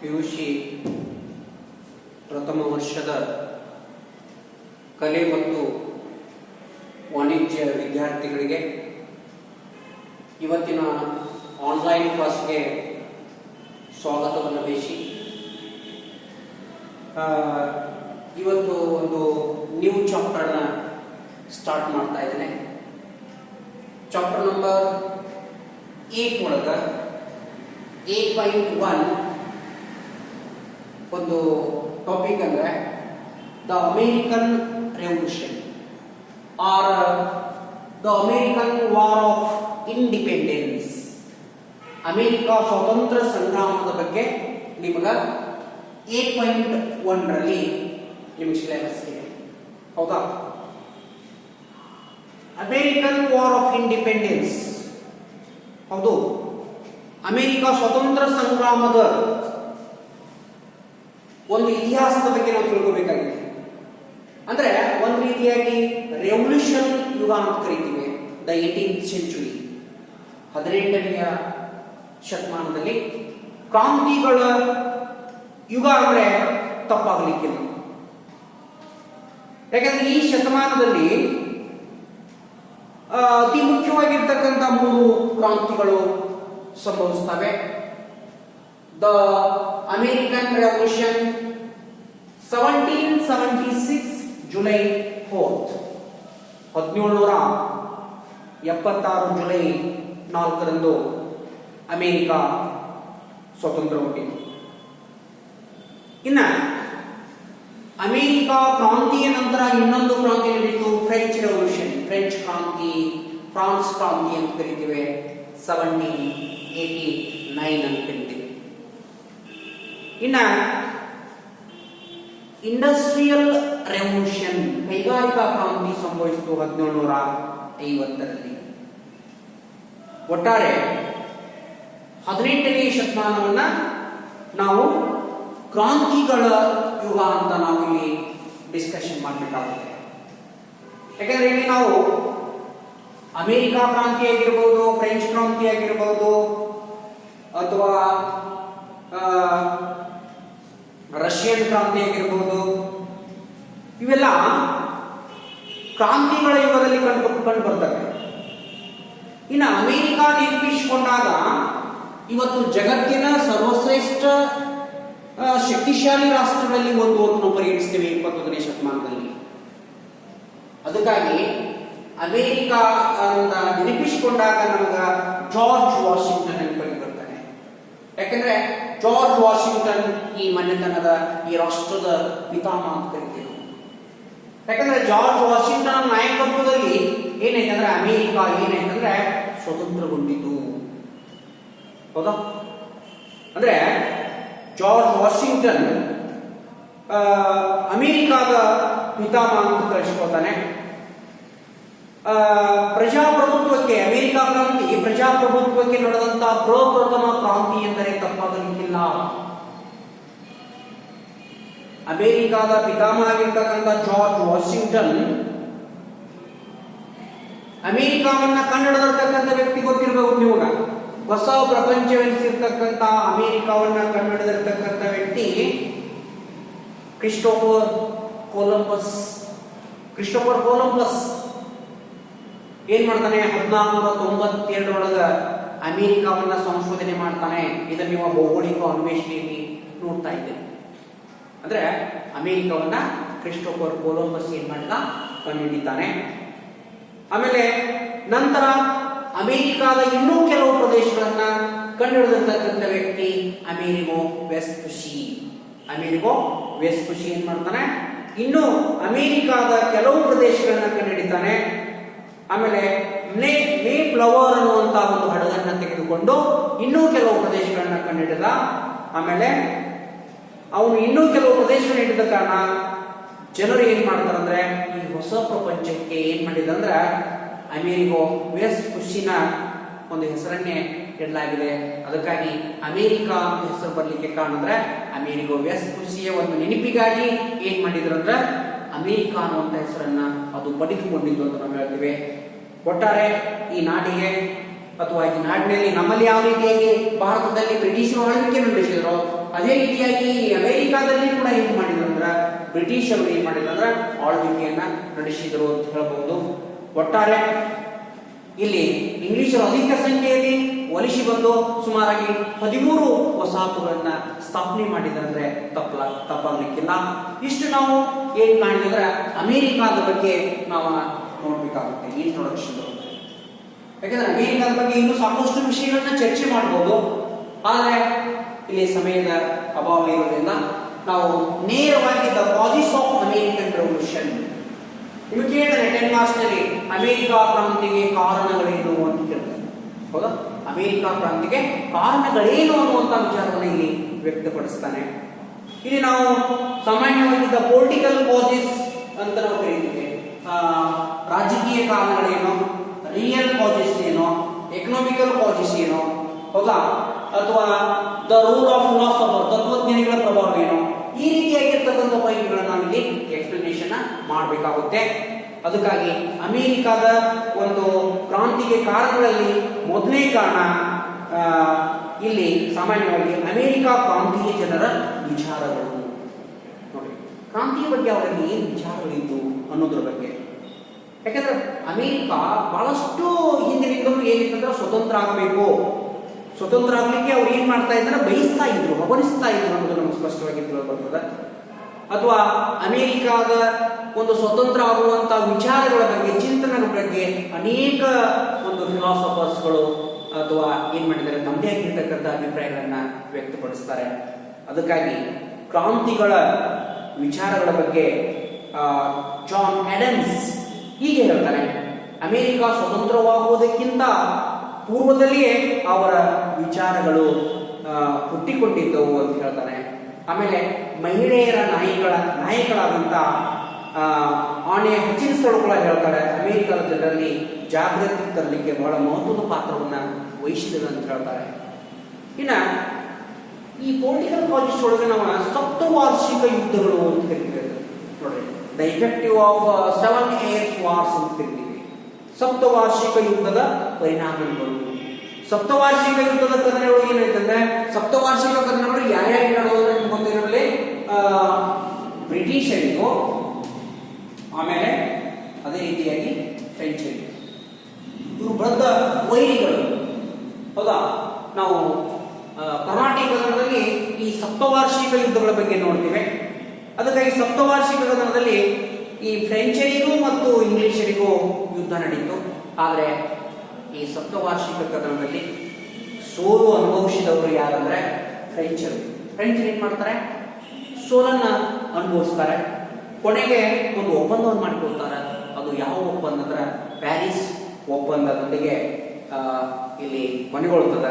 PUC ಪ್ರಥಮ ವರ್ಷದ ಕಲೆ ಮತ್ತು ವಾಣಿಜ್ಯ ವಿದ್ಯಾರ್ಥಿಗಳಿಗೆ ಇವತ್ತಿನ ಆನ್ಲೈನ್ ಕ್ಲಾಸ್ಗೆ ಸ್ವಾಗತವನ್ನು ಬಯಸಿ ಇವತ್ತು ಒಂದು ನ್ಯೂ ಚಾಪ್ಟರ್ನ ಸ್ಟಾರ್ಟ್ ಮಾಡ್ತಾ ಇದ್ದೇನೆ. ಚಾಪ್ಟರ್ ನಂಬರ್ 8 ಒಳಗೆ 8.1 ಒಂದು ಟಾಪಿಕ್ ಅಂದರೆ the American revolution are the American war of independence, America ಸ್ವಾತಂತ್ರ್ಯ ಸಂಗ್ರಾಮದ ಬಗ್ಗೆ ನಿಮಗೆ 8.1 ರಲ್ಲಿ ನಿಮಗೆ ಸಿಲೆಬಸ್ ಇದೆ. ಹೌದಾ? ಅಮೇರಿಕನ್ ವಾರ್ ಆಫ್ ಇಂಡಿಪೆಂಡೆನ್ಸ್, ಹೌದು, ಅಮೇರಿಕಾ ಸ್ವಾತಂತ್ರ್ಯ ಸಂಗ್ರಾಮದ ಒಂದು ಇತಿಹಾಸದ ಬಗ್ಗೆ ನಾವು ತಿಳ್ಕೋಬೇಕಾಗಿದೆ. ಅಂದ್ರೆ ಒಂದು ರೀತಿಯಾಗಿ ರೆವಲ್ಯೂಷನ್ ಯುಗ ಅಂತ ಕರಿತೀವಿ. ದ 18th ಸೆಂಚುರಿ, 18ನೆಯ ಶತಮಾನದಲ್ಲಿ ಕ್ರಾಂತಿಗಳ ಯುಗ ಅಂದ್ರೆ ತಪ್ಪಾಗಲಿಕ್ಕಿಲ್ಲ. ಯಾಕಂದ್ರೆ ಈ ಶತಮಾನದಲ್ಲಿ ಅತಿ ಮುಖ್ಯವಾಗಿರ್ತಕ್ಕಂಥ 3 ಕ್ರಾಂತಿಗಳು ಸಂಭವಿಸ್ತವೆ. The American revolution 1776 July 4th, 1776 July 4ರಂದು ಅಮೇರಿಕಾ ಸ್ವತಂತ್ರ ಹೊಂದಿತು. ಇನ್ನು ಅಮೇರಿಕಾ ಕ್ರಾಂತಿಯ ನಂತರ ಇನ್ನೊಂದು ಕ್ರಾಂತಿ ನಡೆಯಿತು, ಫ್ರೆಂಚ್ ರೆವಲ್ಯೂಷನ್, ಫ್ರೆಂಚ್ ಕ್ರಾಂತಿ, ಫ್ರಾನ್ಸ್ ಕ್ರಾಂತಿ ಅಂತ ಕರಿತೀವಿ. 1789 ಅಂತ ಕರಿತೀವಿ. ಇನ್ನು ಇಂಡಸ್ಟ್ರಿಯಲ್ ರೆವಲ್ಯೂಷನ್, ಕೈಗಾರಿಕಾ ಕ್ರಾಂತಿ ಸಂಭವಿಸಿತು 1750ರಲ್ಲಿ. ಒಟ್ಟಾರೆ 18ನೇ ಶತಮಾನವನ್ನ ನಾವು ಕ್ರಾಂತಿಗಳ ಯುಗ ಅಂತ ನಾವು ಇಲ್ಲಿ ಡಿಸ್ಕಷನ್ ಮಾಡಬೇಕಾಗುತ್ತೆ. ಯಾಕಂದ್ರೆ ಇಲ್ಲಿ ನಾವು ಅಮೇರಿಕಾ ಕ್ರಾಂತಿ ಆಗಿರ್ಬೋದು, ಫ್ರೆಂಚ್ ಕ್ರಾಂತಿ ಆಗಿರ್ಬೋದು, ಅಥವಾ ರಷ್ಯನ್ ಕ್ರಾಂತಿ ಆಗಿರ್ಬೋದು, ಇವೆಲ್ಲ ಕ್ರಾಂತಿಗಳ ಯುಗದಲ್ಲಿ ಕಂಡು ಬರ್ತವೆ. ಇನ್ನು ಅಮೇರಿಕಾ ನಿರ್ಮಿಸಿಕೊಂಡಾಗ ಇವತ್ತು ಜಗತ್ತಿನ ಸರ್ವಶ್ರೇಷ್ಠ ಶಕ್ತಿಶಾಲಿ ರಾಷ್ಟ್ರಗಳಲ್ಲಿ ಒಂದು ಅಂತ ನಾವು ಪರಿಗಣಿಸ್ತೇವೆ 21ನೇ ಶತಮಾನದಲ್ಲಿ. ಅದಕ್ಕಾಗಿ ಅಮೇರಿಕಾ ಅಂತ ನೆನಪಿಸಿಕೊಂಡಾಗ ನಮಗೆ ಜಾರ್ಜ್ ವಾಷಿಂಗ್ಟನ್ ನೆನಪಿಗೆ ಬರ್ತಾನೆ. ಯಾಕಂದ್ರೆ ಜಾರ್ಜ್ ವಾಷಿಂಗ್ಟನ್ ಈ ಮನೆತನದ, ಈ ರಾಷ್ಟ್ರದ ಪಿತಾಮಹ ಅಂತ ಕರಿತೀವಿ. ಯಾಕಂದ್ರೆ ಜಾರ್ಜ್ ವಾಷಿಂಗ್ಟನ್ ನಾಯಕತ್ವದಲ್ಲಿ ಏನಾಯ್ತಂದ್ರೆ ಅಮೇರಿಕಾ ಏನಾಯ್ತಂದ್ರೆ ಸ್ವತಂತ್ರಗೊಂಡಿತು. ಹೌದಾ? ಅಂದ್ರೆ ಜಾರ್ಜ್ ವಾಷಿಂಗ್ಟನ್ ಅಮೇರಿಕಾದ ಪಿತಾಮಹ ಅಂತ ಕಳಿಸ್ಕೊತಾನೆ. ಪ್ರಜಾಪ್ರಭುತ್ವಕ್ಕೆ, ಅಮೇರಿಕಾ ಕ್ರಾಂತಿ ಪ್ರಜಾಪ್ರಭುತ್ವಕ್ಕೆ ನಡೆದಂತಹ ಪ್ರಪ್ರಥಮ ಕ್ರಾಂತಿ ಎಂದರೆ ತಪ್ಪಾಗಲಿಕ್ಕಿಲ್ಲ. ಅಮೇರಿಕಾದ ಪಿತಾಮಹ ಆಗಿರ್ತಕ್ಕಂಥ ಜಾರ್ಜ್ ವಾಷಿಂಗ್ಟನ್ ಅಮೇರಿಕಾವನ್ನ ಕಂಡುಹಿಡಿದಿರ್ತಕ್ಕಂಥ ವ್ಯಕ್ತಿ ಗೊತ್ತಿರಬೇಕು ನಿಮಗೆ. ಹೊಸ ಪ್ರಪಂಚವೆನಿಸಿರ್ತಕ್ಕಂಥ ಅಮೇರಿಕಾವನ್ನ ಕಂಡುಹಿಡಿದಿರ್ತಕ್ಕಂಥ ವ್ಯಕ್ತಿ ಕ್ರಿಸ್ಟೋಫರ್ ಕೊಲಂಬಸ್. ಕ್ರಿಸ್ಟೋಫರ್ ಕೊಲಂಬಸ್ ಏನ್ ಮಾಡ್ತಾನೆ, 1492 ಅಮೇರಿಕಾವನ್ನ ಸಂಶೋಧನೆ ಮಾಡ್ತಾನೆ. ಇದನ್ನು ನೀವು ಭೌಗೋಳಿಕ ಅನ್ವೇಷಣೆಯಲ್ಲಿ ನೋಡ್ತಾ ಇದ್ದೇನೆ. ಅಂದ್ರೆ ಅಮೇರಿಕಾವನ್ನ ಕ್ರಿಸ್ಟೋಫರ್ ಕೊಲಂಬಸ್ ಏನ್ ಮಾಡಿದ, ಕಂಡುಹಿಡಿತಾನೆ. ಆಮೇಲೆ ನಂತರ ಅಮೇರಿಕಾದ ಇನ್ನೂ ಕೆಲವು ಪ್ರದೇಶಗಳನ್ನ ಕಂಡುಹಿಡಿದಿರ್ತಕ್ಕಂಥ ವ್ಯಕ್ತಿ ಅಮೇರಿಗೋ ವೆಸ್ಪುಷಿ. ಅಮೇರಿಗೋ ವೆಸ್ಪುಷಿ ಏನ್ ಮಾಡ್ತಾನೆ, ಇನ್ನು ಅಮೇರಿಕಾದ ಕೆಲವು ಪ್ರದೇಶಗಳನ್ನ ಕಂಡುಹಿಡಿತಾನೆ. ಆಮೇಲೆ ಮೇ ಫ್ಲವರ್ ಅನ್ನುವಂತಹ ಒಂದು ಹಡಗನ್ನ ತೆಗೆದುಕೊಂಡು ಇನ್ನೂ ಕೆಲವು ಪ್ರದೇಶಗಳನ್ನ ಕಂಡುಹಿಡಿದ. ಆಮೇಲೆ ಅವನು ಇನ್ನೂ ಕೆಲವು ಪ್ರದೇಶಗಳನ್ನ ಹಿಡಿದ ಕಾರಣ ಜನರು ಏನ್ ಮಾಡ್ತಾರಂದ್ರೆ ಈ ಹೊಸ ಪ್ರಪಂಚಕ್ಕೆ ಏನ್ ಮಾಡಿದಂದ್ರೆ ಅಮೇರಿಗೋ ವೆಸ್ಪುಷಿನ ಒಂದು ಹೆಸರನ್ನೇ ಇಡಲಾಗಿದೆ. ಅದಕ್ಕಾಗಿ ಅಮೇರಿಕಾ ಅಂತ ಹೆಸರು ಬರ್ಲಿಕ್ಕೆ ಕಾರಣ ಅಂದ್ರೆ ಅಮೇರಿಗೋ ವೆಸ್ಪುಷಿಯ ಒಂದು ನೆನಪಿಗಾಗಿ ಏನ್ ಮಾಡಿದ್ರು ಅಂದ್ರೆ ಅಮೇರಿಕಾ ಅನ್ನುವಂತ ಹೆಸರನ್ನ ಅದು ಪಡೆದುಕೊಂಡಿದ್ದು ಅಂತ ನಾವು ಹೇಳ್ತೀವಿ. ಒಟ್ಟಾರೆ ಈ ನಾಡಿಗೆ ಅಥವಾ ಈ ನಾಡಿನಲ್ಲಿ ನಮ್ಮಲ್ಲಿ ಯಾವ ರೀತಿಯಾಗಿ ಭಾರತದಲ್ಲಿ ಬ್ರಿಟಿಷರು ಆಳ್ವಿಕೆ ನಡೆಸಿದ್ರು ಅದೇ ರೀತಿಯಾಗಿ ಅಮೆರಿಕಾದಲ್ಲಿ ಕೂಡ ಏನು ಮಾಡಿದ್ರು ಅಂದ್ರೆ ಬ್ರಿಟಿಷ್ ಅವರು ಏನು ಮಾಡಿದ್ರು ಅಂದ್ರೆ ಆಳ್ವಿಕೆಯನ್ನ ನಡೆಸಿದರು ಅಂತ ಹೇಳ್ಬಹುದು. ಒಟ್ಟಾರೆ ಇಲ್ಲಿ ಇಂಗ್ಲಿಷರು ಅಧಿಕ ಸಂಖ್ಯೆಯಲ್ಲಿ ಒಲಿಸಿ ಬಂದು ಸುಮಾರಾಗಿ 13 ವಸಾಹತುಗಳನ್ನ ಸ್ಥಾಪನೆ ಮಾಡಿದ್ರಂದ್ರೆ ತಪ್ಪಾಗ್ಲಿಕ್ಕಿಲ್ಲ. ಇಷ್ಟು ನಾವು ಏನ್ ಮಾಡಿದ್ರೆ ಅಮೆರಿಕಾದ ಬಗ್ಗೆ ನಾವು ನೋಡ್ಬೇಕಾಗುತ್ತೆ ಈ ಇಂಟ್ರೊಡಕ್ಷನ್. ಯಾಕಂದ್ರೆ ಅಮೆರಿಕಾದ ಬಗ್ಗೆ ಇನ್ನೂ ಸಾಕಷ್ಟು ವಿಷಯಗಳನ್ನ ಚರ್ಚೆ ಮಾಡಬಹುದು, ಆದರೆ ಇಲ್ಲಿ ಸಮಯದ ಅಭಾವ ಇರೋದ್ರಿಂದ ನಾವು ನೇರವಾಗಿ the causes of American revolution. ನಿಮಗೆ ಕೇಳಿದ್ರೆ 10 ಮಾರ್ಕ್ಸ್ನಲ್ಲಿ ಅಮೆರಿಕಾ ಕ್ರಾಂತಿಗೆ ಕಾರಣಗಳೇನು ಅಂತ ಕೇಳ್ತಾರೆ. ಹೌದಾ, ಅಮೆರಿಕಾ ಕ್ರಾಂತಿಗೆ ಕಾರಣಗಳೇನು ಅನ್ನುವಂಥ ವಿಚಾರವನ್ನು ಇಲ್ಲಿ ವ್ಯಕ್ತಪಡಿಸ್ತಾನೆ. ಇಲ್ಲಿ ನಾವು ಸಾಮಾನ್ಯವಾಗಿ ದ ಪೊಲಿಟಿಕಲ್ ಕಾಸಸ್ ಅಂತ ನಾವು ಕರೀತೀವಿ. ರಾಜಕೀಯ ಕಾರಣಗಳೇನು, ರಿಯಲ್ ಕಾಸಸ್ ಏನು, ಎಕನಾಮಿಕಲ್ ಕಾಸಸ್ ಏನು, ಹೌದಾ, ಅಥವಾ ದ ರೂಲ್ ಆಫ್ ಫಿಲಾಸಫರ್ ತತ್ವಜ್ಞಾನಿಗಳ ಪ್ರಭಾವ ಏನು, ಈ ರೀತಿಯಾಗಿರ್ತಕ್ಕಂಥ ಪಾಯಿಂಟ್ಗಳನ್ನ ನಾವು ಇಲ್ಲಿ ಎಕ್ಸ್ಪ್ಲನೇಷನ್ ಮಾಡಬೇಕಾಗುತ್ತೆ. ಅದಕ್ಕಾಗಿ ಅಮೆರಿಕಾದ ಒಂದು ಕ್ರಾಂತಿಗೆ ಕಾರಣಗಳಲ್ಲಿ ಮೊದಲನೇ ಕಾರಣ ಇಲ್ಲಿ ಸಾಮಾನ್ಯವಾಗಿ ಅಮೆರಿಕಾ ಕ್ರಾಂತಿಯ ಜನರ ವಿಚಾರಗಳು. ನೋಡಿ, ಕ್ರಾಂತಿಯ ಬಗ್ಗೆ ಅವರಲ್ಲಿ ಏನು ವಿಚಾರಗಳಿದ್ದು ಅನ್ನೋದ್ರ ಬಗ್ಗೆ. ಯಾಕಂದ್ರೆ ಅಮೆರಿಕಾ ಬಹಳಷ್ಟು ಹಿಂದಿನಿಂದಲೂ ಏನಿತ್ತಂದ್ರೆ ಸ್ವತಂತ್ರ ಆಗಬೇಕು, ಸ್ವತಂತ್ರ ಆಗಲಿಕ್ಕೆ ಅವ್ರು ಏನ್ ಮಾಡ್ತಾ ಇದ್ದಾರೆ, ಬಯಸ್ತಾ ಇದ್ರು, ಹವಣಿಸ್ತಾ ಇದ್ರು ಅನ್ನೋದು ನಮ್ಗೆ ಸ್ಪಷ್ಟವಾಗಿ ತಿಳಿದುಬರ್ತದೆ. ಅಥವಾ ಅಮೆರಿಕಾದ ಒಂದು ಸ್ವತಂತ್ರ ಆಗುವಂತ ವಿಚಾರಗಳ ಬಗ್ಗೆ, ಚಿಂತನೆಗಳ ಬಗ್ಗೆ ಅನೇಕ ಒಂದು ಫಿಲಾಸಫರ್ಸ್ಗಳು ಅಥವಾ ಏನ್ ಮಾಡಿದ್ದಾರೆ, ತಮ್ಮದೇ ಆಗಿರ್ತಕ್ಕಂಥ ಅಭಿಪ್ರಾಯಗಳನ್ನ ವ್ಯಕ್ತಪಡಿಸ್ತಾರೆ. ಅದಕ್ಕಾಗಿ ಕ್ರಾಂತಿಗಳ ವಿಚಾರಗಳ ಬಗ್ಗೆ ಜಾನ್ ಆಡಮ್ಸ್ ಹೀಗೆ ಹೇಳ್ತಾನೆ, ಅಮೆರಿಕ ಸ್ವತಂತ್ರವಾಗುವುದಕ್ಕಿಂತ ಪೂರ್ವದಲ್ಲಿಯೇ ಅವರ ವಿಚಾರಗಳು ಹುಟ್ಟಿಕೊಂಡಿದ್ದವು ಅಂತ ಹೇಳ್ತಾನೆ. ಆಮೇಲೆ ಮಹಿಳೆಯರ ನಾಯಕಳಾದಂಥ ಆನೆ ಹಚಿನ್ಸ್ಗಳು ಕೂಡ ಹೇಳ್ತಾರೆ, ಅಮೆರಿಕದ ಜನರಲ್ಲಿ ಜಾಗೃತಿ ತರಲಿಕ್ಕೆ ಬಹಳ ಮಹತ್ವದ ಪಾತ್ರವನ್ನು ವಹಿಸಿದೆ ಅಂತ ಹೇಳ್ತಾರೆ. ಇನ್ನ ಈ ಪೊಲಿಟಿಕಲ್ ಕಾಸಸ್ ಒಳಗೆ ನಾವು ಸಪ್ತವಾರ್ಷಿಕ ಯುದ್ಧಗಳು ಅಂತ ಕರಿತೀವಿ. ನೋಡ್ರಿ, the effective of 7 years wars ಅಂತ ಕರಿತೀವಿ. ಸಪ್ತವಾರ್ಷಿಕ ಯುದ್ಧದ ಪರಿಣಾಮಗಳು. ಸಪ್ತವಾರ್ಷಿಕ ಯುದ್ಧದ ಕದನಗಳು ಏನಾಯ್ತಂದ್ರೆ, ಸಪ್ತವಾರ್ಷಿಕ ಕದನಗಳು ಯಾರ್ಯಾರು ನಡೆಯೋದ್ರಲ್ಲಿ ಗೊತ್ತಿರಲಿ, ಬ್ರಿಟಿಷರಿಗೂ ಆಮೇಲೆ ಅದೇ ರೀತಿಯಾಗಿ ಫ್ರೆಂಚರಿಗೂ. ಇವರು ಬದ್ಧ ವೈರಿಗಳು. ಹೌದಾ, ನಾವು ಕರ್ನಾಟಕ ಕದನದಲ್ಲಿ ಈ ಸಪ್ತವಾರ್ಷಿಕ ಯುದ್ಧಗಳ ಬಗ್ಗೆ ನೋಡ್ತೀವಿ. ಅದಕ್ಕಾಗಿ ಸಪ್ತವಾರ್ಷಿಕ ಕದನದಲ್ಲಿ ಈ ಫ್ರೆಂಚರಿಗೂ ಮತ್ತು ಇಂಗ್ಲಿಷರಿಗೂ ಯುದ್ಧ ನಡೀತು. ಆದರೆ ಈ ಸಪ್ತವಾರ್ಷಿಕ ಕದನದಲ್ಲಿ ಸೋಲು ಅನುಭವಿಸಿದವರು ಯಾರಂದ್ರೆ ಫ್ರೆಂಚರು. ಫ್ರೆಂಚರು ಏನ್ ಮಾಡ್ತಾರೆ, ಸೋಲನ್ನ ಅನುಭವಿಸ್ತಾರೆ. ಕೊನೆಗೆ ಒಂದು ಒಪ್ಪಂದವನ್ನು ಮಾಡಿಕೊಳ್ತಾರೆ. ಅದು ಯಾವ ಒಪ್ಪಂದ ಅಂದ್ರೆ ಪ್ಯಾರಿಸ್ ಒಪ್ಪಂದದೊಂದಿಗೆ ಇಲ್ಲಿ ಕೊನೆಗೊಳ್ತದೆ.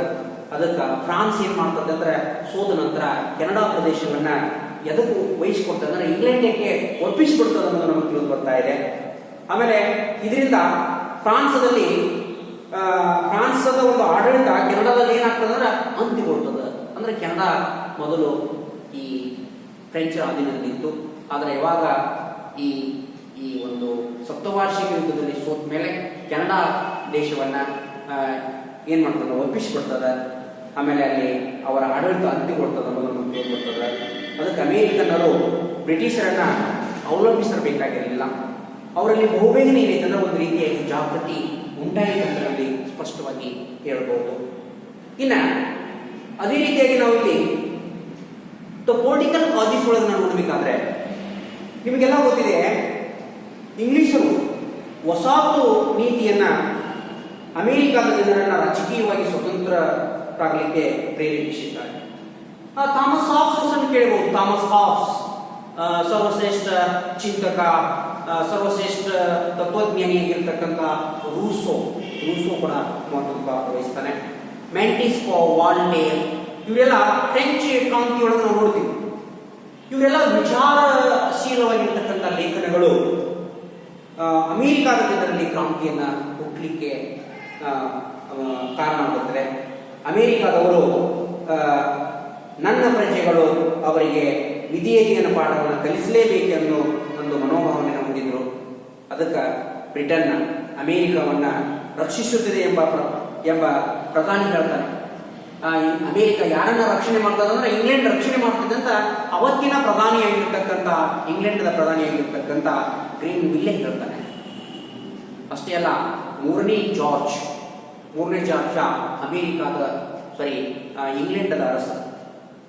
ಅದಕ್ಕೆ ಫ್ರಾನ್ಸ್ ಏನ್ ಮಾಡ್ತದೆ ಅಂದ್ರೆ, ಸೋದ ನಂತರ ಕೆನಡಾ ಪ್ರದೇಶವನ್ನ ಎದಕ್ಕೂ ವಹಿಸಿಕೊಡ್ತದೆ ಅಂದ್ರೆ ಇಂಗ್ಲೆಂಡ್ಗೆ ಒಪ್ಪಿಸಿಕೊಡ್ತದೆ ಅನ್ನೋದು ನಮಗೆ ತಿಳಿದು ಬರ್ತಾ ಇದೆ. ಆಮೇಲೆ ಇದರಿಂದ ಫ್ರಾನ್ಸದ ಒಂದು ಆಡಳಿತ ಕೆನಡಾದಲ್ಲಿ ಏನಾಗ್ತದೆ ಅಂದ್ರೆ ಅಂತ್ಯಗೊಳ್ತದೆ. ಅಂದ್ರೆ ಕೆನಡಾ ಮೊದಲು ಈ ಫ್ರೆಂಚ್ ಅಧೀನದಲ್ಲಿತ್ತು. ಆದರೆ ಯಾವಾಗ ಈ ಈ ಒಂದು ಸಪ್ತವಾರ್ಷಿಕ ಯುದ್ಧದಲ್ಲಿ ಸೋತ ಮೇಲೆ ಕೆನಡಾ ದೇಶವನ್ನ ಏನ್ ಮಾಡ್ತದೆ, ಒಪ್ಪಿಸಿಕೊಡ್ತದೆ. ಆಮೇಲೆ ಅಲ್ಲಿ ಅವರ ಆಡಳಿತ ಅಂತ್ಯಗೊಳ್ತದೆ ಅನ್ನೋದು ನಮಗೆ ತಿಳಿದುಬರ್ತದೆ. ಅದಕ್ಕೆ ಅಮೇರಿಕನ್ನರು ಬ್ರಿಟಿಷರನ್ನ ಅವಲಂಬಿಸಬೇಕಾಗಿರಲಿಲ್ಲ. ಅವರಲ್ಲಿ ಬಹುಬೇಗನೆ ಏನೈತಂದ್ರೆ ಒಂದು ರೀತಿಯಾಗಿ ಜಾಗೃತಿ ಉಂಟಾಯಿತಂದ್ರಲ್ಲಿ ಸ್ಪಷ್ಟವಾಗಿ ಹೇಳ್ಬೋದು. ಇನ್ನ ಅದೇ ರೀತಿಯಾಗಿ ನಾವು ಇಲ್ಲಿ ಪೊಲಿಟಿಕಲ್ ಕಾಸಸ್ ಒಳಗೆ ನಾವು ನೋಡಬೇಕಾದ್ರೆ ನಿಮಗೆಲ್ಲ ಗೊತ್ತಿದೆ, ಇಂಗ್ಲಿಷರು ವಸಾಹತು ನೀತಿಯನ್ನ ಅಮೆರಿಕದ ಜನರನ್ನ ರಾಜಕೀಯವಾಗಿ ಸ್ವತಂತ್ರರಾಗಲಿಕ್ಕೆ ಪ್ರೇರೇಪಿಸಿದ್ದಾರೆ. ಥಾಮಸ್ ಹಾಬ್ಸ್ ಅನ್ನು ಕೇಳಬಹುದು. ಥಾಮಸ್ ಹಾಬ್ಸ್ ಸರ್ವಶ್ರೇಷ್ಠ ಚಿಂತಕ, ಸರ್ವಶ್ರೇಷ್ಠ ತತ್ವಜ್ಞಾನಿಯಾಗಿರ್ತಕ್ಕಂಥ ರೂಸೋ ಕೂಡ ಮಹತ್ವ ವಹಿಸ್ತಾನೆ. ಮ್ಯಾಂಟಿಸ್ಕೋ, ವಾಲ್ಟೇರ್ ಇವರೆಲ್ಲ ಫ್ರೆಂಚ್ ಕ್ರಾಂತಿಯೊಳಗೆ ನಾವು ನೋಡ್ತೀವಿ. ಇವರೆಲ್ಲ ವಿಚಾರಶೀಲವಾಗಿರ್ತಕ್ಕಂಥ ಲೇಖನಗಳು ಅಮೆರಿಕಾದ ಜನರಲ್ಲಿ ಕ್ರಾಂತಿಯನ್ನ ಹುಟ್ಟಲಿಕ್ಕೆ ಕಾರಣ ಆಗುತ್ತದೆ. ಅಮೆರಿಕಾದವರು ನನ್ನ ಪ್ರಜೆಗಳು ಅವರಿಗೆ ವಿಧೇಯತೆಯ ಪಾಠವನ್ನು ಕಲಿಸಲೇಬೇಕೆಂದು ಒಂದು ಮನೋಭಾವನೆಯನ್ನು ಹೊಂದಿದ್ರು. ಅದಕ್ಕೆ ಬ್ರಿಟನ್ ಅಮೆರಿಕವನ್ನ ರಕ್ಷಿಸುತ್ತದೆ ಎಂಬ ಪ್ರಧಾನಿ ಹೇಳ್ತಾನೆ. ಅಮೆರಿಕ ಯಾರನ್ನ ರಕ್ಷಣೆ ಮಾಡ್ತದೆ ಅಂದ್ರೆ ಇಂಗ್ಲೆಂಡ್ ರಕ್ಷಣೆ ಮಾಡ್ತದೆ ಅಂತ ಅವತ್ತಿನ ಪ್ರಧಾನಿಯಾಗಿರ್ತಕ್ಕಂಥ ಇಂಗ್ಲೆಂಡ್ನ ಪ್ರಧಾನಿಯಾಗಿರ್ತಕ್ಕಂಥ ಗ್ರೀನ್ ವಿಲ್ಲೆ ಹೇಳ್ತಾನೆ. ಅಷ್ಟೇ ಅಲ್ಲ, ಮೂರನೇ ಜಾರ್ಜ್ ಅಮೆರಿಕಾದ ಇಂಗ್ಲೆಂಡದ ಅರಸ.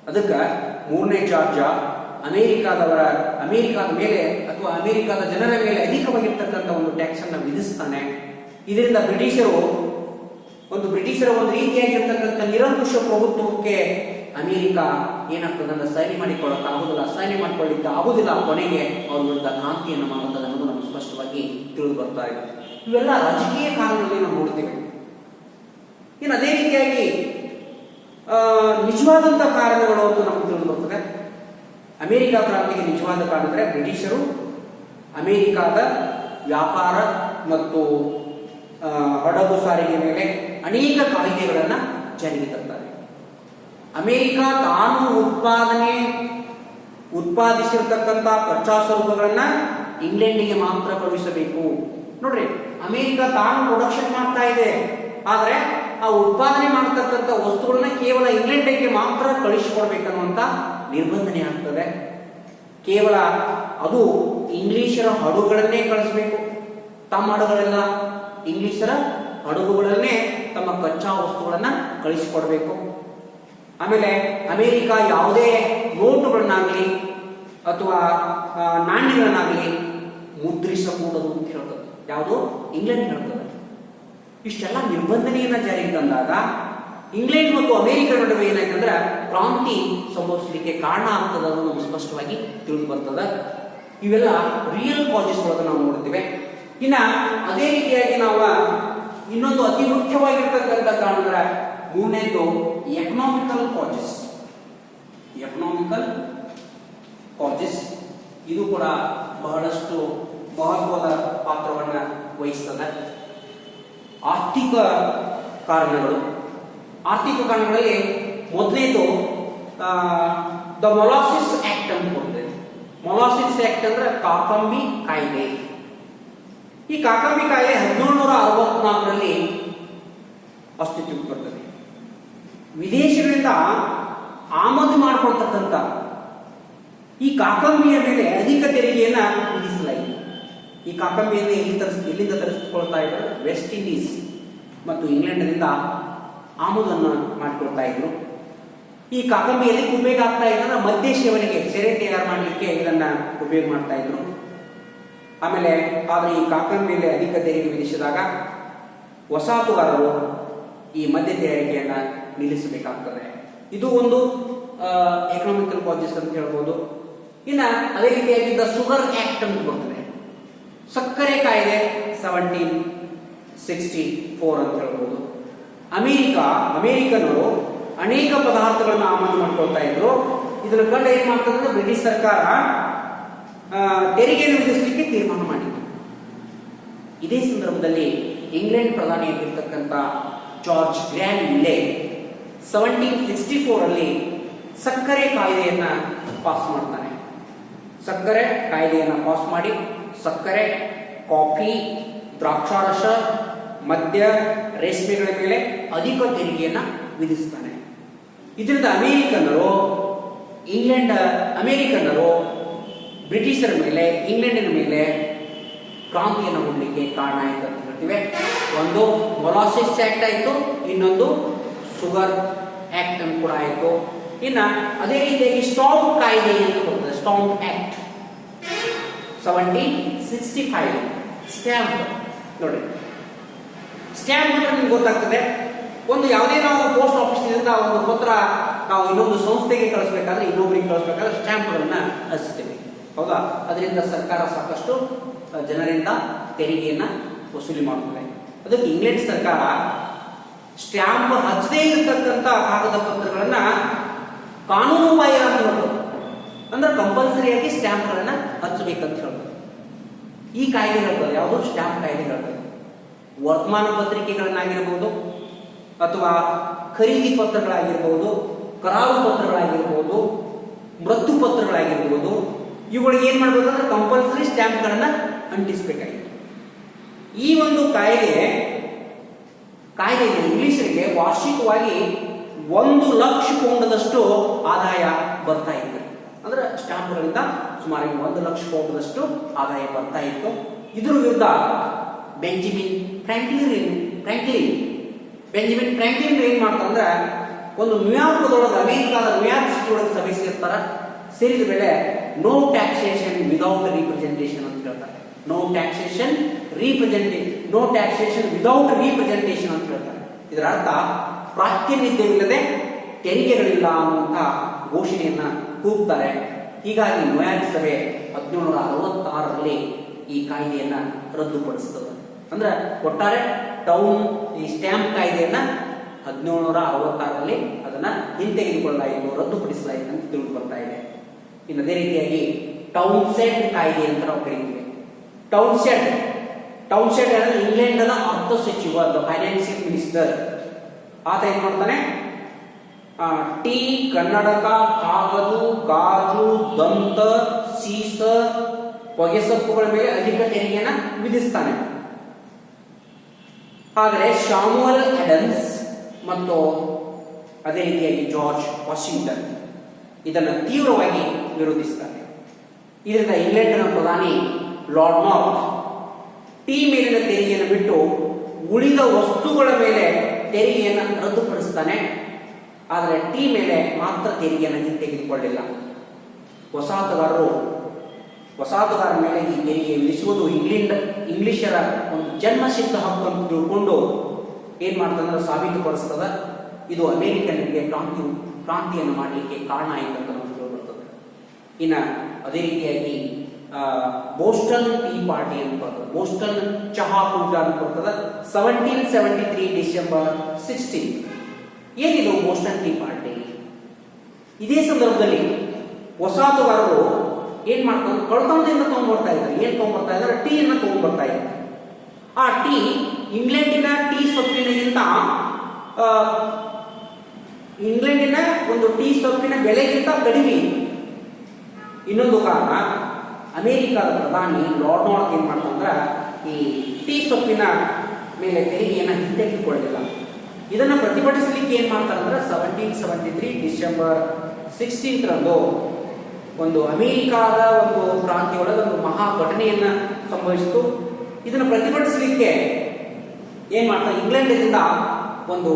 ಅದಕ್ಕೆ ಮೂರನೇ ಜಾರ್ಜ ಅಮೆರಿಕಾದ ಮೇಲೆ ಅಥವಾ ಅಮೆರಿಕಾದ ಜನರ ಮೇಲೆ ಅಧಿಕವಾಗಿರ್ತಕ್ಕಂಥ ಒಂದು ಟ್ಯಾಕ್ಸ್ ಅನ್ನು ವಿಧಿಸ್ತಾನೆ. ಇದರಿಂದ ಬ್ರಿಟಿಷರ ಒಂದು ರೀತಿಯಾಗಿರ್ತಕ್ಕಂಥ ನಿರಂಕುಶ ಪ್ರಭುತ್ವಕ್ಕೆ ಅಮೆರಿಕ ಏನಾಗ್ತದೆ ಸಹನೆ ಮಾಡಿಕೊಳ್ಳಿಕ್ಕೆ ಆಗುದಿಲ್ಲ. ಕೊನೆಗೆ ಅವ್ರ ವಿರುದ್ಧ ಕ್ರಾಂತಿಯನ್ನು ಮಾಡುತ್ತದೆ ಅನ್ನೋದು ನಮ್ಗೆ ಸ್ಪಷ್ಟವಾಗಿ ತಿಳಿದು ಬರ್ತಾ ಇದೆ. ಇವೆಲ್ಲ ರಾಜಕೀಯ ಕಾರಣಗಳಲ್ಲಿ ನಾವು ನೋಡ್ತೇವೆ. ಇನ್ನು ಅದೇ ರೀತಿಯಾಗಿ ನಿಜವಾದಂಥ ಕಾರಣಗಳು ಅಂತ ನಮ್ಗೆ ತಿಳಿದು ಬರ್ತದೆ. ಅಮೆರಿಕ ಕ್ರಾಂತಿಗೆ ನಿಜವಾದ ಕಾರಣ ಅಂದರೆ ಬ್ರಿಟಿಷರು ಅಮೆರಿಕಾದ ವ್ಯಾಪಾರ ಮತ್ತು ಹಡಗು ಸಾರಿಗೆ ಮೇಲೆ ಅನೇಕ ಕಾಯ್ದೆಗಳನ್ನು ಜಾರಿಗೆ ತಂತಾರೆ. ಅಮೆರಿಕ ತಾನು ಉತ್ಪಾದಿಸಿರ್ತಕ್ಕಂಥ ಕಚ್ಚಾ ಸರಕುಗಳನ್ನ ಇಂಗ್ಲೆಂಡಿಗೆ ಮಾತ್ರ ಕಳುಹಿಸಬೇಕು. ನೋಡ್ರಿ, ಅಮೆರಿಕ ತಾನು ಪ್ರೊಡಕ್ಷನ್ ಮಾಡ್ತಾ ಇದೆ, ಆದ್ರೆ ಆ ಉತ್ಪಾದನೆ ಮಾಡತಕ್ಕಂಥ ವಸ್ತುಗಳನ್ನ ಕೇವಲ ಇಂಗ್ಲೆಂಡಿಗೆ ಮಾತ್ರ ಕಳಿಸಿಕೊಡ್ಬೇಕನ್ನುವಂತ ನಿರ್ಬಂಧನೆ ಆಗ್ತದೆ. ಕೇವಲ ಅದು ಇಂಗ್ಲಿಷರ ಹಡಗುಗಳನ್ನೇ ಕಳಿಸಬೇಕು. ತಮ್ಮ ಹಡಗುಗಳೆಲ್ಲ ಇಂಗ್ಲಿಷರ ಹಡಗುಗಳನ್ನೇ ತಮ್ಮ ಕಚ್ಚಾ ವಸ್ತುಗಳನ್ನ ಕಳಿಸಿಕೊಡ್ಬೇಕು. ಆಮೇಲೆ ಅಮೆರಿಕ ಯಾವುದೇ ನೋಟುಗಳನ್ನಾಗಲಿ ಅಥವಾ ನಾಣ್ಯಗಳನ್ನಾಗಲಿ ಮುದ್ರಿಸಕೂಡದು ಅಂತ ಹೇಳ್ತದೆ. ಯಾವುದು? ಇಂಗ್ಲೆಂಡ್ ಹೇಳ್ತದೆ. ಇಷ್ಟೆಲ್ಲ ನಿರ್ಬಂಧನೆಯನ್ನ ಜಾರಿಗೆ ತಂದಾಗ ಇಂಗ್ಲೆಂಡ್ ಮತ್ತು ಅಮೆರಿಕ ನಡುವೆ ಏನಾಯ್ತಂದ್ರೆ ಕ್ರಾಂತಿ ಸಂಭವಿಸಲಿಕ್ಕೆ ಕಾರಣ ಆಗ್ತದೆ ಅನ್ನೋದು ಸ್ಪಷ್ಟವಾಗಿ ತಿಳಿದು ಬರ್ತದೆ. ಇವೆಲ್ಲ ರಿಯಲ್ ಕಾಸಸ್ ಒಳಗೆ ನಾವು ನೋಡ್ತೀವಿ. ಇನ್ನ ಅದೇ ರೀತಿಯಾಗಿ ನಾವು ಇನ್ನೊಂದು ಅತಿ ಮುಖ್ಯವಾಗಿರ್ತಕ್ಕಂಥ ಕಾರಣ ಮೂರನೇದು ಎಕನಾಮಿಕಲ್ ಕಾಸಸ್. ಇದು ಕೂಡ ಬಹಳಷ್ಟು ಮಹತ್ವದ ಪಾತ್ರವನ್ನು ವಹಿಸ್ತದೆ. ಆರ್ಥಿಕ ಕಾರಣಗಳಲ್ಲಿ ಮೊದಲನೇದು ದ ಮೊಲಾಸಿಸ್ ಆಕ್ಟ್ ಅಂತ ಬರ್ತದೆ. ಮೊಲಾಸಿಸ್ ಆಕ್ಟ್ ಅಂದ್ರೆ ಕಾಕಂಬಿ ಕಾಯ್ದೆ. ಈ ಕಾಕಂಬಿ ಕಾಯ್ದೆ 1764ರಲ್ಲಿ ಅಸ್ತಿತ್ವಕ್ಕೆ ಬರ್ತದೆ. ವಿದೇಶಗಳಿಂದ ಆಮದು ಮಾಡಿಕೊಳ್ತಕ್ಕಂಥ ಈ ಕಾಕಂಬಿಯ ಮೇಲೆ ಅಧಿಕ ತೆರಿಗೆಯನ್ನ ವಿಧಿಸಲಾಯಿತು. ಈ ಕಾಕಂಬಿಯನ್ನು ಎಲ್ಲಿಂದ ತರಿಸಿಕೊಳ್ತಾ ಇದ್ರು? ವೆಸ್ಟ್ ಇಂಡೀಸ್ ಮತ್ತು ಇಂಗ್ಲೆಂಡ್ನಿಂದ ಆಮದನ್ನು ಮಾಡಿಕೊಳ್ತಾ ಇದ್ರು. ಈ ಕಾಕಂಬಿಯಲ್ಲಿ ಉಪಯೋಗ ಆಗ್ತಾ ಇದ್ರೆ ಮದ್ಯ ಸೇವನೆಗೆ, ಸೆರೆ ತಯಾರು ಮಾಡಲಿಕ್ಕೆ ಇದನ್ನ ಉಪಯೋಗ ಮಾಡ್ತಾ ಇದ್ರು. ಆಮೇಲೆ ಆದರೆ ಈ ಕಾಕಂಬಿಯಲ್ಲಿ ಅಧಿಕ ತೆರಿಗೆ ವಿಧಿಸಿದಾಗ ವಸಾಹತುಗಾರರು ಈ ಮದ್ಯ ತಯಾರಿಕೆಯನ್ನ ನಿಲ್ಲಿಸಬೇಕಾಗ್ತದೆ. ಇದು ಒಂದು ಎಕನಾಮಿಕಲ್ ಕಾಸಸ್ ಅಂತ ಹೇಳ್ಬೋದು. ಇನ್ನು ಅದೇ ರೀತಿಯಾಗಿ ದ ಶುಗರ್ ಆಕ್ಟ್ ಅಂತ ಬರ್ತದೆ. ಸಕ್ಕರೆ ಕಾಯ್ದೆ 1764 ಅಂತ ಹೇಳ್ಬೋದು. ಅಮೆರಿಕನರು ಅನೇಕ ಪದಾರ್ಥಗಳನ್ನು ಆಮದು ಮಾಡ್ಕೊಳ್ತಾ ಇದ್ರು. ಇದನ್ನು ಕಂಡು ಏನ್ ಮಾಡ್ತದೆ, ಬ್ರಿಟಿಷ್ ಸರ್ಕಾರ ತೆರಿಗೆಯನ್ನು ವಿಧಿಸಲಿಕ್ಕೆ ತೀರ್ಮಾನ ಮಾಡಿತು. ಇದೇ ಸಂದರ್ಭದಲ್ಲಿ ಇಂಗ್ಲೆಂಡ್ ಪ್ರಧಾನಿಯಾಗಿರ್ತಕ್ಕಂಥ ಜಾರ್ಜ್ ಗ್ರ್ಯಾನ್ ವಿಲ್ಲೆ 1764ರಲ್ಲಿ ಸಕ್ಕರೆ ಕಾಯ್ದೆಯನ್ನ ಪಾಸ್ ಮಾಡ್ತಾನೆ. ಸಕ್ಕರೆ ಕಾಯ್ದೆಯನ್ನ ಪಾಸ್ ಮಾಡಿ ಸಕ್ಕರೆ, ಕಾಫಿ, ದ್ರಾಕ್ಷಾರಸ, ಮದ್ಯ, ರೇಷ್ಮೆಗಳ ಮೇಲೆ ಅಧಿಕ ತೆರಿಗೆಯನ್ನ ವಿಧಿಸ್ತಾನೆ. ಇದರಿಂದ ಅಮೆರಿಕನ್ನರು ಬ್ರಿಟಿಷರ ಮೇಲೆ, ಇಂಗ್ಲೆಂಡಿನ ಮೇಲೆ ಕ್ರಾಂತಿಯನ್ನು ಹೊಂದಲಿಕ್ಕೆ ಕಾರಣ ಆಯಿತು ಅಂತ ಹೇಳ್ತೀವಿ. ಒಂದು ಮೊಲಾಸಿಸ್ ಆಕ್ಟ್ ಆಯಿತು, ಇನ್ನೊಂದು ಶುಗರ್ ಆಕ್ಟ್ ಅಂತ ಕೂಡ ಆಯಿತು. ಇನ್ನು ಅದೇ ರೀತಿಯಾಗಿ ಸ್ಟಾಂಪ್ ಕಾಯ್ದೆ ಅಂತ ಬರ್ತದೆ. Stamp act 1765. ಸ್ಟ್ಯಾಂಪ್ ನೋಡಿ, ಸ್ಟ್ಯಾಂಪ್ ಅಂದ್ರೆ ನಿಮ್ಗೆ ಗೊತ್ತಾಗ್ತದೆ. ಒಂದು ಯಾವುದೇ ನಾವು ಪೋಸ್ಟ್ ಆಫೀಸ್ನಿಂದ ಒಂದು ಪತ್ರ ನಾವು ಇನ್ನೊಂದು ಸಂಸ್ಥೆಗೆ ಕಳಿಸ್ಬೇಕಾದ್ರೆ, ಇನ್ನೊಬ್ಬರಿಗೆ ಕಳಿಸ್ಬೇಕಾದ್ರೆ ಸ್ಟ್ಯಾಂಪ್ಗಳನ್ನ ಹಚ್ತೇವೆ, ಹೌದಾ? ಅದರಿಂದ ಸರ್ಕಾರ ಸಾಕಷ್ಟು ಜನರಿಂದ ತೆರಿಗೆಯನ್ನ ವಸೂಲಿ ಮಾಡುತ್ತದೆ. ಅದಕ್ಕೆ ಇಂಗ್ಲೆಂಡ್ ಸರ್ಕಾರ ಸ್ಟ್ಯಾಂಪ್ ಹಚ್ಚದೇ ಇರತಕ್ಕಂಥ ಕಾಗದ ಪತ್ರಗಳನ್ನ ಕಾನೂನು ಬಾಹಿರ ಅಂತ ಹೇಳ್ಬೋದು. ಅಂದ್ರೆ ಕಂಪಲ್ಸರಿಯಾಗಿ ಸ್ಟ್ಯಾಂಪ್ಗಳನ್ನ ಹಚ್ಚಬೇಕಂತ ಹೇಳ್ಬೋದು. ಈ ಕಾಯ್ದೆ ಹೇಳ್ತದೆ, ಯಾವುದು? ಸ್ಟ್ಯಾಂಪ್ ಕಾಯ್ದೆ ಹೇಳ್ತದೆ. ವರ್ತಮಾನ ಪತ್ರಿಕೆಗಳನ್ನಾಗಿರ್ಬೋದು ಅಥವಾ ಖರೀದಿ ಪತ್ರಗಳಾಗಿರ್ಬೋದು, ಕರಾರು ಪತ್ರಗಳಾಗಿರ್ಬೋದು, ಮೃত্যು ಪತ್ರಗಳಾಗಿರ್ಬೋದು, ಇವುಗಳಿಗೆ ಏನ್ ಮಾಡ್ಬೇಕಂದ್ರೆ ಕಂಪಲ್ಸರಿ ಸ್ಟ್ಯಾಂಪ್ಗಳನ್ನ ಅಂಟಿಸಬೇಕಾಗಿತ್ತು. ಈ ಒಂದು ಕಾಯ್ದೆ ಇಂಗ್ಲಿಷರಿಗೆ ವಾರ್ಷಿಕವಾಗಿ 1,00,000 ಪೌಂಡದಷ್ಟು ಆದಾಯ ಬರ್ತಾ ಇತ್ತು. ಅಂದ್ರೆ ಸ್ಟಾಂಪ್ಗಳಿಂದ ಸುಮಾರು 1,00,000 ಪೌಂಡದಷ್ಟು ಆದಾಯ ಬರ್ತಾ ಇತ್ತು. ಇದ್ರ ವಿರುದ್ಧ ಬೆಂಜಮಿನ್ ಫ್ರಾಂಕ್ಲಿನ್ ಏನ್ ಮಾಡ್ತಾರೆ ಅಂದ್ರೆ ಒಂದು ನ್ಯೂಯಾರ್ಕ್ದೊಳಗೆ, ಅಮೆರಿಕಾದ ನ್ಯೂಯಾರ್ಕ್ ಸಿಟಿ ಒಳಗೆ ಸಭೆ ಸೇರ್ತಾರ. ಸೇರಿದ ಮೇಲೆ ನೋ ಟ್ಯಾಕ್ಸೇಷನ್ ವಿದೌಟ್ ರಿಪ್ರೆಸೆಂಟೇಷನ್ ಅಂತ ಹೇಳ್ತಾರೆ. ನೋ ಟ್ಯಾಕ್ಸೇಷನ್ ವಿದೌಟ್ ರಿಪ್ರೆಸೆಂಟೇಷನ್ ಅಂತ ಹೇಳ್ತಾರೆ. ಇದರ ಅರ್ಥ ಪ್ರಾತಿನಿಧ್ಯವಿಲ್ಲದೆ ತೆರಿಗೆಗಳಿಲ್ಲ ಅನ್ನುವಂತಹ ಘೋಷಣೆಯನ್ನ ಕೂಗ್ತಾರೆ. ಹೀಗಾಗಿ ನ್ಯೂಯಾರ್ಕ್ ಸಭೆ 1766ರಲ್ಲಿ ಈ ಕಾಯ್ದೆಯನ್ನ ರದ್ದುಪಡಿಸುತ್ತದೆ. ಅಂದ್ರೆ ಒಟ್ಟಾರೆ ಈ ಸ್ಟ್ಯಾಂಪ್ ಕಾಯ್ದೆಯನ್ನ 1766ರಲ್ಲಿ ಅದನ್ನ ಹಿಂತೆಗೆದುಕೊಳ್ಳಲಾಯಿತು, ರದ್ದುಪಡಿಸಲಾಯಿತು ಅಂತ ತಿಳಿದು ಬರ್ತಾ ಇದೆ. ಇನ್ನು ಅದೇ ರೀತಿಯಾಗಿ ಟೌನ್ಸೆಂಡ್ ಕಾಯ್ದೆ ಅಂತ ನಾವು ಕರೀತೀವಿ. ಟೌನ್ಸೆಂಡ್ ಅಂದ್ರೆ ಇಂಗ್ಲೆಂಡ್ನ ಅರ್ಥ ಸಚಿವ, ಫೈನಾನ್ಸಿಯಲ್ ಮಿನಿಸ್ಟರ್. ಆತ ಏನ್ ಮಾಡ್ತಾನೆ, ಟೀ, ಕನ್ನಡಕ, ಕಾಗದು, ಗಾಜು, ದಂತ, ಸೀಸ, ಹೊಗೆಸೊಪ್ಪುಗಳ ಮೇಲೆ ಅಧಿಕ ತೆರಿಗೆಯನ್ನು ವಿಧಿಸ್ತಾನೆ. ಆದರೆ ಶಾಮುಯಲ್ ಆಡಮ್ಸ್ ಮತ್ತು ಅದೇ ರೀತಿಯಾಗಿ ಜಾರ್ಜ್ ವಾಷಿಂಗ್ಟನ್ ಇದನ್ನು ತೀವ್ರವಾಗಿ ವಿರೋಧಿಸುತ್ತಾರೆ. ಇದರಿಂದ ಇಂಗ್ಲೆಂಡ್ನ ಪ್ರಧಾನಿ ಲಾರ್ಡ್ ನಾರ್ತ್ ಟೀ ಮೇಲಿನ ತೆರಿಗೆಯನ್ನು ಬಿಟ್ಟು ಉಳಿದ ವಸ್ತುಗಳ ಮೇಲೆ ತೆರಿಗೆಯನ್ನು ರದ್ದುಪಡಿಸುತ್ತಾನೆ. ಆದರೆ ಟೀ ಮೇಲೆ ಮಾತ್ರ ತೆರಿಗೆಯನ್ನು ಹಿಂತೆಗೆದುಕೊಳ್ಳಿಲ್ಲ. ವಸಾಹತುಗಾರರ ಮೇಲೆ ಈ ತೆರಿಗೆ ವಿಧಿಸುವುದು ಇಂಗ್ಲಿಷರ ಒಂದು ಜನ್ಮಸಿದ್ಧ ಹಕ್ಕು ಅಂತ ತಿಳ್ಕೊಂಡು ಏನ್ ಮಾಡ್ತಂದ್ರೆ ಸಾಬೀತುಪಡಿಸ್ತದ. ಇದು ಅಮೆರಿಕನ್ಗೆ ಕ್ರಾಂತಿಯನ್ನು ಮಾಡಲಿಕ್ಕೆ ಕಾರಣ ಆಯಿತು ಅಂತ ನಮ್ಗೆ ತಿಳಿದುಬರ್ತದೆ. ಇನ್ನು ಅದೇ ರೀತಿಯಾಗಿ ಬೋಸ್ಟನ್ ಟೀ ಪಾರ್ಟಿ ಅಂತ ಬರ್ತದೆ, ಬೋಸ್ಟನ್ ಚಹಾ ಕೂಟ ಅಂತ ಬರ್ತದೆ. 1773 ಡಿಸೆಂಬರ್ 16. ಏನಿದು ಬೋಸ್ಟನ್ ಟೀ ಪಾರ್ಟಿ? ಇದೇ ಸಂದರ್ಭದಲ್ಲಿ ವಸಾಹತುಗಾರರು ಏನ್ ಮಾಡ್ತಾರೆ, ಕಳ್ತನದಿಂದ ತಗೊಂಡ್ಬರ್ತಾ ಇದ್ದಾರೆ. ಏನ್ ತಗೊಂಡ್ಬರ್ತಾ ಇದ್ದಾರೆ? ಟೀಯನ್ನು ತಗೊಂಡ್ಬರ್ತಾ ಇದ್ದಾರೆ. ಆ ಟೀ ಇಂಗ್ಲೆಂಡಿನ ಟೀ ಸೊಪ್ಪಿನಿಗಿಂತ ಇಂಗ್ಲೆಂಡಿನ ಒಂದು ಟೀ ಸೊಪ್ಪಿನ ಬೆಲೆಗಿಂತ ಕಡಿಮೆ. ಇನ್ನೊಂದು ಕಾರಣ, ಅಮೆರಿಕದ ಪ್ರಧಾನಿ ಲಾರ್ಡ್ ನಾರ್ತ್ ಏನ್ ಮಾಡ್ತಂದ್ರ ಈ ಟೀ ಸೊಪ್ಪಿನ ಮೇಲೆ ತೆರಿಗೆಯನ್ನು ಹಿಂತೆಗೆದುಕೊಳ್ಳಲಿಲ್ಲ. ಇದನ್ನು ಪ್ರತಿಭಟಿಸಲಿಕ್ಕೆ ಏನ್ ಮಾಡ್ತಾರೆ ಅಂದ್ರೆ 1773 ಡಿಸೆಂಬರ್ 16 ಒಂದು ಅಮೆರಿಕಾದ ಒಂದು ಪ್ರಾಂತ್ಯೊಳಗೆ ಒಂದು ಮಹಾ ಘಟನೆಯನ್ನ ಸಂಭವಿಸಿತು. ಇದನ್ನು ಪ್ರತಿಭಟಿಸಲಿಕ್ಕೆ ಏನ್ ಮಾಡ್ತಾರೆ, ಇಂಗ್ಲೆಂಡ್ನಿಂದ ಒಂದು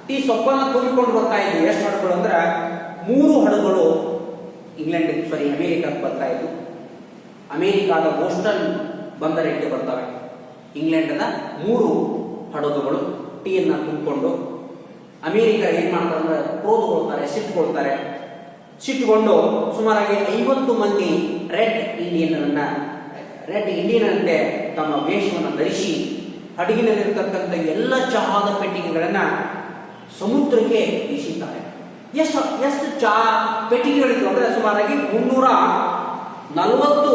ಟೀ ಸೊಪ್ಪನ್ನು ತುಂಬಿಕೊಂಡು ಬರ್ತಾ ಇದ್ವು. ಎಷ್ಟು ಹಡಗುಗಳು ಅಂದ್ರೆ 3 ಹಡಗುಗಳು ಅಮೆರಿಕಕ್ಕೆ ಬರ್ತಾ ಇದ್ವು. ಅಮೆರಿಕಾದ ಬೋಸ್ಟನ್ ಬಂದರಿಗೆ ಬರ್ತವೆ. ಇಂಗ್ಲೆಂಡ್ನ 3 ಹಡಗುಗಳು ಟೀಯನ್ನ ತುಂಬಿಕೊಂಡು ಅಮೆರಿಕ ಏನ್ ಮಾಡ್ತಾರೆ ಅಂದ್ರೆ ಕ್ರೋಧಗೊಳ್ತಾರೆ, ಸಿಟ್ಟುಕೊಂಡು ಸುಮಾರಾಗಿ 50 ಮಂದಿ ರೆಡ್ ಇಂಡಿಯನ್ನಂತೆ ತಮ್ಮ ವೇಷವನ್ನು ಧರಿಸಿ ಹಡಗಿನಲ್ಲಿರ್ತಕ್ಕಂಥ ಎಲ್ಲ ಚಹಾದ ಪೆಟ್ಟಿಗೆಗಳನ್ನ ಸಮುದ್ರಕ್ಕೆ ಎಸೆಯುತ್ತಾರೆ. ಎಷ್ಟು ಚಹಾ ಪೆಟ್ಟಿಗೆಗಳಿತ್ತು ಅಂದ್ರೆ ಸುಮಾರಾಗಿ 340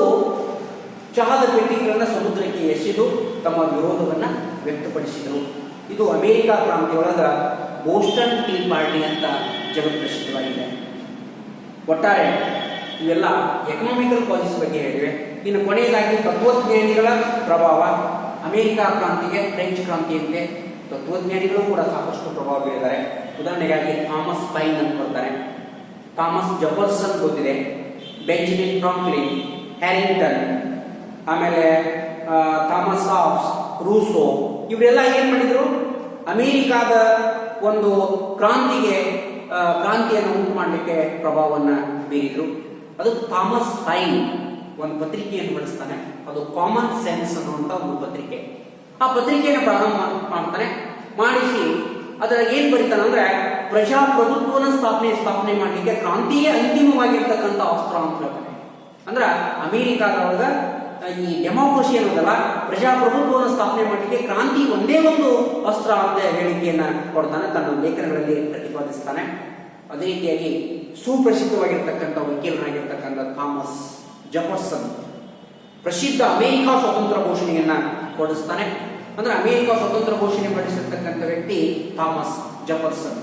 ಚಹಾದ ಪೆಟ್ಟಿಗೆಗಳನ್ನ ಸಮುದ್ರಕ್ಕೆ ಎಸೆದು ತಮ್ಮ ವಿರೋಧವನ್ನ ವ್ಯಕ್ತಪಡಿಸಿದರು. ಇದು ಅಮೆರಿಕ ಕ್ರಾಂತಿಯೊಳಗ ಬೋಸ್ಟನ್ ಟೀ ಪಾರ್ಟಿ ಅಂತ ಜಗತ್ಪ್ರಸಿದ್ಧವಾಗಿದೆ. ಒಟ್ಟಾರೆ ಇವೆಲ್ಲ ಎಕನಾಮಿಕಲ್ ಕಾಸಸ್ ಬಗ್ಗೆ ಹೇಳಿವೆ. ಇನ್ನು ಕೊನೆಯದಾಗಿ ತತ್ವಜ್ಞಾನಿಗಳ ಪ್ರಭಾವ. ಅಮೆರಿಕ ಕ್ರಾಂತಿಗೆ ಫ್ರೆಂಚ್ ಕ್ರಾಂತಿಯಂತೆ ತತ್ವಜ್ಞಾನಿಗಳು ಕೂಡ ಸಾಕಷ್ಟು ಪ್ರಭಾವ ಬೀರಿದ್ದಾರೆ. ಉದಾಹರಣೆಗಾಗಿ ಥಾಮಸ್ ಪೈನ್ ಅಂತ ಬರ್ತಾರೆ, ಥಾಮಸ್ ಜೆಫರ್ಸನ್ ಗೊತ್ತಿದೆ, ಬೆಂಜಮಿನ್ ಫ್ರಾಂಕ್ಲಿನ್, ಹ್ಯಾರಿಂಗ್ಟನ್, ಆಮೇಲೆ ಥಾಮಸ್ ಹಾಬ್ಸ್, ರೂಸೋ, ಇವರೆಲ್ಲ ಏನ್ ಮಾಡಿದ್ರು, ಅಮೆರಿಕಾದ ಒಂದು ಕ್ರಾಂತಿಯನ್ನು ಉಂಟು ಮಾಡಲಿಕ್ಕೆ ಪ್ರಭಾವವನ್ನು ಬೀರಿದ್ರು. ಅದಕ್ಕೆ ಥಾಮಸ್ ಪೈನ್ ಒಂದು ಪತ್ರಿಕೆಯನ್ನು ಬಳಸ್ತಾನೆ. ಅದು ಕಾಮನ್ ಸೆನ್ಸ್ ಅನ್ನುವಂಥ ಒಂದು ಪತ್ರಿಕೆ. ಆ ಪತ್ರಿಕೆಯನ್ನು ಪ್ರಾರಂಭ ಮಾಡ್ತಾನೆ. ಮಾಡಿಸಿ ಅದರ ಏನ್ ಬರೀತಾನೆ ಅಂದ್ರೆ ಪ್ರಜಾಪ್ರಭುತ್ವನ ಸ್ಥಾಪನೆ ಮಾಡಲಿಕ್ಕೆ ಕ್ರಾಂತಿಯೇ ಅಂತಿಮವಾಗಿರ್ತಕ್ಕಂಥ ಅಸ್ತ್ರ ಅಂತ ಹೇಳ್ತಾನೆ. ಅಂದ್ರೆ ಅಮೆರಿಕಾದೊಳಗ ಈ ಡೆಮೋಕ್ರಸಿ ಅನ್ನೋದಲ್ಲ, ಪ್ರಜಾಪ್ರಭುತ್ವವನ್ನು ಸ್ಥಾಪನೆ ಮಾಡಲಿಕ್ಕೆ ಕ್ರಾಂತಿ ಒಂದೇ ಒಂದು ಅಸ್ತ್ರ ಅಂತ ಹೇಳಿಕೆಯನ್ನ ಕೊಡ್ತಾನೆ, ತನ್ನ ಲೇಖನಗಳಲ್ಲಿ ಪ್ರತಿಪಾದಿಸ್ತಾನೆ. ಅದೇ ರೀತಿಯಾಗಿ ಸುಪ್ರಸಿದ್ಧವಾಗಿರ್ತಕ್ಕಂಥ ವಕೀಲರಾಗಿರ್ತಕ್ಕಂಥ ಥಾಮಸ್ ಜೆಫರ್ಸನ್ ಪ್ರಸಿದ್ಧ ಅಮೆರಿಕ ಸ್ವತಂತ್ರ ಘೋಷಣೆಯನ್ನ ಹೊರಡಿಸ್ತಾನೆ. ಅಂದ್ರೆ ಅಮೆರಿಕ ಸ್ವತಂತ್ರ ಘೋಷಣೆ ಹೊರಡಿಸಿರ್ತಕ್ಕಂಥ ವ್ಯಕ್ತಿ ಥಾಮಸ್ ಜೆಫರ್ಸನ್.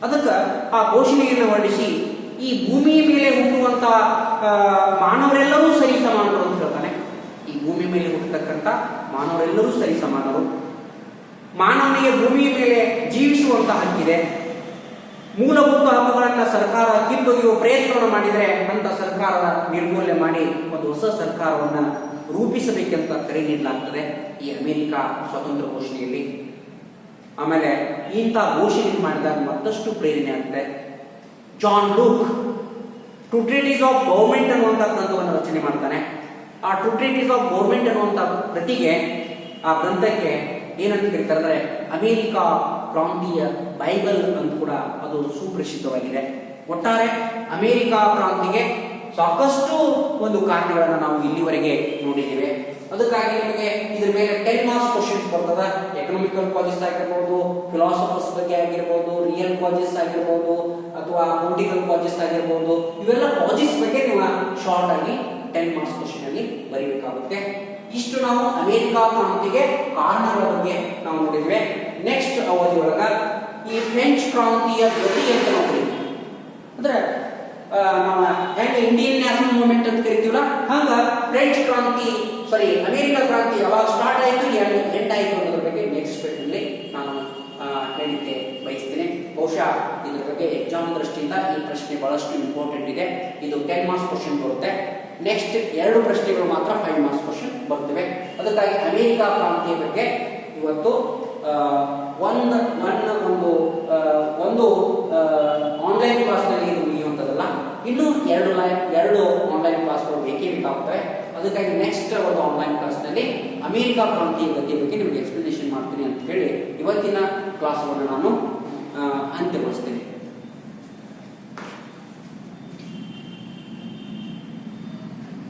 ಅದಕ್ಕೆ ಆ ಘೋಷಣೆಯನ್ನು ಹೊರಡಿಸಿ ಈ ಭೂಮಿಯ ಮೇಲೆ ಹುಟ್ಟುವಂತಹ ಮಾನವರೆಲ್ಲರೂ ಸರಿ ಸಮಾನರು ಅಂತ ಹೇಳ್ತಾನೆ. ಈ ಭೂಮಿ ಮೇಲೆ ಹುಟ್ಟತಕ್ಕಂಥ ಮಾನವರೆಲ್ಲರೂ ಸರಿ ಸಮಾನರು, ಮಾನವನಿಗೆ ಭೂಮಿಯ ಮೇಲೆ ಜೀವಿಸುವಂತಹ ಹಕ್ಕಿದೆ. ಮೂಲಭೂತ ಹಕ್ಕುಗಳನ್ನು ಸರ್ಕಾರ ಕಿತ್ತೊಗೆಯುವ ಪ್ರಯತ್ನವನ್ನು ಮಾಡಿದರೆ ಅಂತ ಸರ್ಕಾರದ ನಿರ್ಮೂಲನೆ ಮಾಡಿ ಒಂದು ಹೊಸ ಸರ್ಕಾರವನ್ನು ರೂಪಿಸಬೇಕೆಂತ ಕರೆ ನೀಡಲಾಗ್ತದೆ ಈ ಅಮೆರಿಕ ಸ್ವಾತಂತ್ರ್ಯ ಘೋಷಣೆಯಲ್ಲಿ. ಆಮೇಲೆ ಇಂಥ ಘೋಷಣೆ ಮಾಡಿದಾಗ ಮತ್ತಷ್ಟು ಪ್ರೇರಣೆ ಆಗ್ತದೆ. John Locke two treatises of government ಅನ್ನುವಂಥ ಗ್ರಂಥವನ್ನು ರಚನೆ ಮಾಡ್ತಾನೆ. ಆ ಟು ಟ್ರೀಟೀಸ್ ಆಫ್ ಗೌರ್ಮೆಂಟ್ ಅನ್ನುವಂಥ ಕೃತಿಗೆ, ಆ ಗ್ರಂಥಕ್ಕೆ ಏನಂತ ಕರೀತಾರೆ ಅಂದರೆ ಅಮೆರಿಕ ಪ್ರಾಂತೀಯ ಬೈಬಲ್ ಅಂತ ಕೂಡ ಅದು ಸುಪ್ರಸಿದ್ಧವಾಗಿದೆ. ಒಟ್ಟಾರೆ ಅಮೆರಿಕ ಪ್ರಾಂತಿಗೆ ಸಾಕಷ್ಟು ಒಂದು ಕಾರಣಗಳನ್ನು ನಾವು ಇಲ್ಲಿವರೆಗೆ ನೋಡಿದ್ದೇವೆ. ಅದಕ್ಕಾಗಿ ನಿಮಗೆ ಇದ್ರ ಮೇಲೆ 10 ಮಾರ್ಕ್ಸ್ ಕ್ವಶನ್ಸ್ ಬರ್ತದೆ. ಎಕನಾಮಿಕಲ್ ಕಾಲೇಜಸ್ ಆಗಿರ್ಬೋದು, ಫಿಲಾಸಫರ್ಸ್ ಬಗ್ಗೆ ಆಗಿರ್ಬೋದು, ರಿಯಲ್ ಕಾಲೇಜಸ್ ಆಗಿರ್ಬೋದು, ಅಥವಾ ಪೊಲಿಟಿಕಲ್ ಕಾಲೇಜಸ್ ಆಗಿರ್ಬೋದು, ಇವೆಲ್ಲ ಕಾಲೇಜಸ್ ಬಗ್ಗೆ ನೀವು ಶಾರ್ಟ್ ಆಗಿ 10 ಮಾರ್ಕ್ಸ್ ಕ್ವಶನ್ ಅಲ್ಲಿ ಬರೀಬೇಕಾಗುತ್ತೆ. ಇಷ್ಟು ನಾವು ಅಮೆರಿಕ ಕ್ರಾಂತಿಗೆ ಕಾರಣಗಳ ಬಗ್ಗೆ ನಾವು ನೋಡಿದ್ವಿ. ನೆಕ್ಸ್ಟ್ ಅವಧಿ ಒಳಗ ಈ ಫ್ರೆಂಚ್ ಕ್ರಾಂತಿಯ ಗತಿ ಅಂತ ನಾವು ಕರಿತೀವಿ. ಅಂದ್ರೆ ನಾವು ಹೆಂಗೆ ಇಂಡಿಯನ್ ನ್ಯಾಷನಲ್ ಮೂವ್ಮೆಂಟ್ ಅಂತ ಕರಿತೀವಲ್ಲ, ಹಂಗ ಫ್ರೆಂಚ್ ಕ್ರಾಂತಿ ಅಮೆರಿಕ ಕ್ರಾಂತಿ ಯಾವಾಗ ಸ್ಟಾರ್ಟ್ ಆಯಿತು, ಎಂಡ್ ಆಯಿತು ಅನ್ನೋದ್ರ ಬಗ್ಗೆ ನೆಕ್ಸ್ಟ್ ಪೇಜಲ್ಲಿ ನಾನು ಹೇಳಲಿಕ್ಕೆ ಬಯಸ್ತೇನೆ. ಬಹುಶಃ ಇದ್ರ ಬಗ್ಗೆ ಎಕ್ಸಾಮ್ ದೃಷ್ಟಿಯಿಂದ ಈ ಪ್ರಶ್ನೆ ಬಹಳಷ್ಟು ಇಂಪಾರ್ಟೆಂಟ್ ಇದೆ. ಇದು 10 ಮಾರ್ಕ್ಸ್ ಕ್ವಶನ್ ಬರುತ್ತೆ. ನೆಕ್ಸ್ಟ್ 2 ಪ್ರಶ್ನೆಗಳು ಮಾತ್ರ 5 ಮಾರ್ಕ್ಸ್ ಕ್ವಶನ್ ಬರ್ತವೆ. ಅದಕ್ಕಾಗಿ ಅಮೆರಿಕ ಕ್ರಾಂತಿಯ ಬಗ್ಗೆ ಇವತ್ತು ಒಂದು ಆನ್ಲೈನ್ ಕ್ಲಾಸ್ನಲ್ಲಿ ಇದು ಮುಗಿಯುವಂಥದ್ದಲ್ಲ, ಇನ್ನೂ 2 ಆನ್ಲೈನ್ ಕ್ಲಾಸ್ಗಳು ಬೇಕೇ ಬೇಕಾಗ್ತವೆ. ಅದಕ್ಕಾಗಿ ನೆಕ್ಸ್ಟ್ ಒಂದು ಆನ್ಲೈನ್ ಕ್ಲಾಸ್ನಲ್ಲಿ ಅಮೆರಿಕ ಕ್ರಾಂತಿಯ ಗತಿಯ ಬಗ್ಗೆ ನಿಮಗೆ ಎಕ್ಸ್ಪ್ಲನೇಷನ್ ಮಾಡ್ತೀನಿ ಅಂತ ಹೇಳಿ ಇವತ್ತಿನ ಕ್ಲಾಸನ್ನು ನಾನು ಅಂತ್ಯಗೊಳಿಸ್ತೇನೆ.